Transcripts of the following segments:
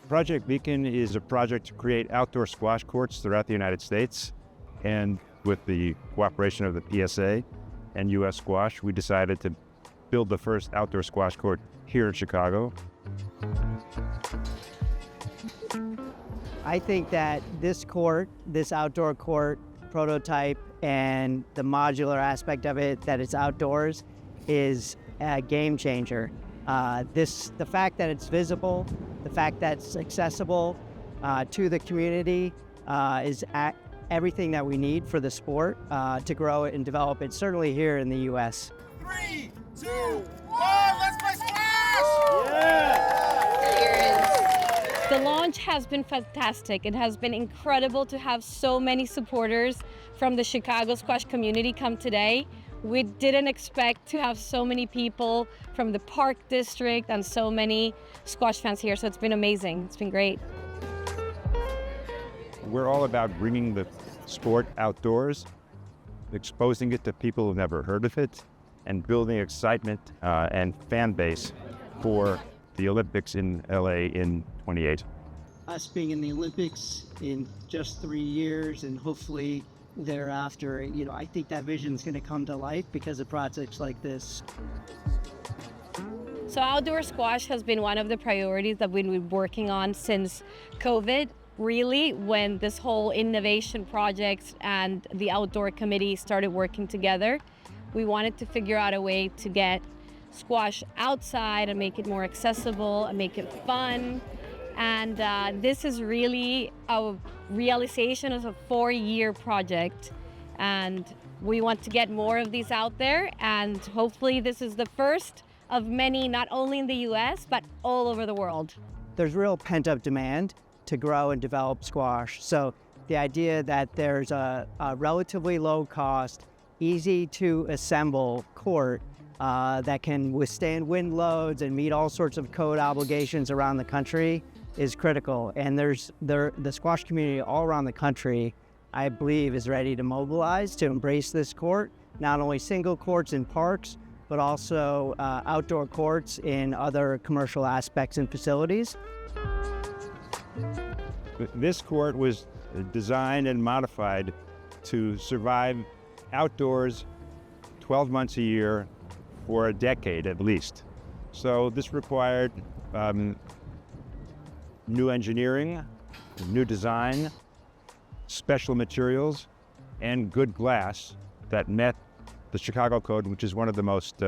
Project Beacon is a project to create outdoor squash courts throughout the United States. And with the cooperation of the PSA and US Squash, we decided to build the first outdoor squash court here in Chicago. I think that this court, this outdoor court prototype, and the modular aspect of it, that it's outdoors, is a game changer. The fact that it's visible, the fact that it's accessible to the community is everything that we need for the sport to grow it and develop it, certainly here in the U.S. 3, 2, 1, let's play squash! Yeah! The launch has been fantastic. It has been incredible to have so many supporters from the Chicago squash community come today. We didn't expect to have so many people from the Park District and so many squash fans here, so it's been amazing. It's been great. We're all about bringing the sport outdoors, exposing it to people who've never heard of it, and building excitement and fan base for the Olympics in LA in 28. Us being in the Olympics in just 3 years and hopefully thereafter, I think that vision is going to come to life because of projects like this. So outdoor squash has been one of the priorities that we've been working on since COVID. Really, when this whole innovation project and the outdoor committee started working together, we wanted to figure out a way to get squash outside and make it more accessible and make it fun. And this is really a realization of a 4-year project. And we want to get more of these out there. And hopefully this is the first of many, not only in the US, but all over the world. There's real pent-up demand to grow and develop squash. So the idea that there's a relatively low cost, easy to assemble court that can withstand wind loads and meet all sorts of code obligations around the country is critical. And the squash community all around the country, I believe, is ready to mobilize to embrace this court, not only single courts in parks, but also outdoor courts in other commercial aspects and facilities. This court was designed and modified to survive outdoors 12 months a year for a decade at least. So this required new engineering, new design, special materials, and good glass that met the Chicago Code, which is one of the most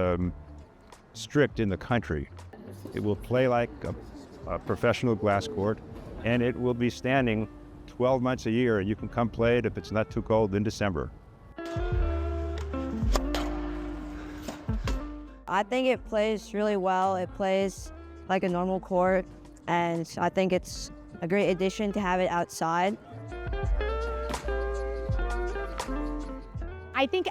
strict in the country. It will play like a professional glass court, and it will be standing 12 months a year, and you can come play it if it's not too cold in December. I think it plays really well. It plays like a normal court, and I think it's a great addition to have it outside. I think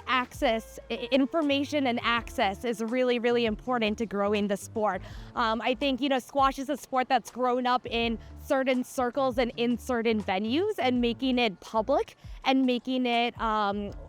information and access is really, really important to growing the sport. I think, squash is a sport that's grown up in certain circles and in certain venues, and making it public and making it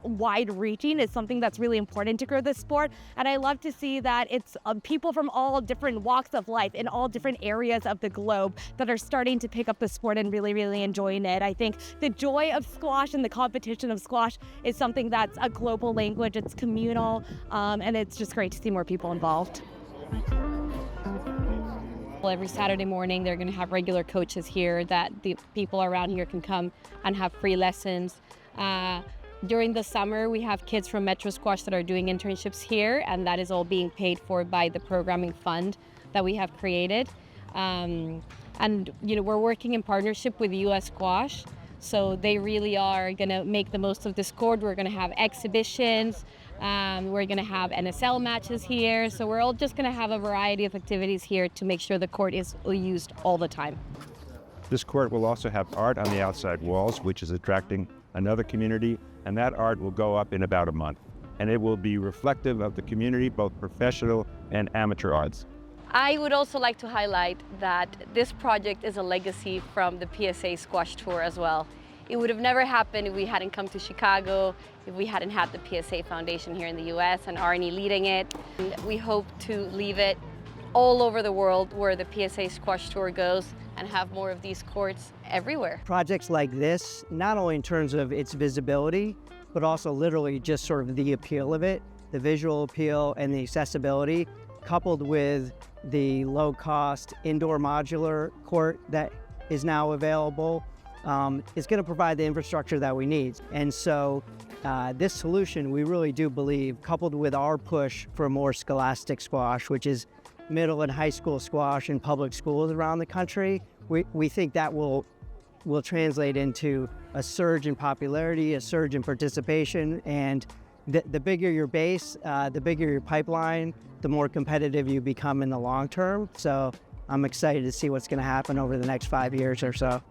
wide-reaching is something that's really important to grow the sport. And I love to see that it's people from all different walks of life in all different areas of the globe that are starting to pick up the sport and really, really enjoying it. I think the joy of squash and the competition of squash is something that's a global language. It's communal, and it's just great to see more people involved. Every Saturday morning, they're going to have regular coaches here that the people around here can come and have free lessons. During the summer, we have kids from Metro Squash that are doing internships here, and that is all being paid for by the programming fund that we have created. And we're working in partnership with US Squash, so they really are going to make the most of this court. We're going to have exhibitions. We're going to have NSL matches here, so we're all just going to have a variety of activities here to make sure the court is used all the time. This court will also have art on the outside walls, which is attracting another community, and that art will go up in about a month. And it will be reflective of the community, both professional and amateur arts. I would also like to highlight that this project is a legacy from the PSA Squash Tour as well. It would have never happened if we hadn't come to Chicago, if we hadn't had the PSA Foundation here in the US and Arnie leading it. And we hope to leave it all over the world where the PSA Squash Tour goes and have more of these courts everywhere. Projects like this, not only in terms of its visibility, but also literally just sort of the appeal of it, the visual appeal and the accessibility, coupled with the low-cost indoor modular court that is now available, is going to provide the infrastructure that we need. And so this solution, we really do believe, coupled with our push for more scholastic squash, which is middle and high school squash in public schools around the country, we think that will translate into a surge in popularity, a surge in participation, and the bigger your base, the bigger your pipeline, the more competitive you become in the long term. So I'm excited to see what's going to happen over the next 5 years or so.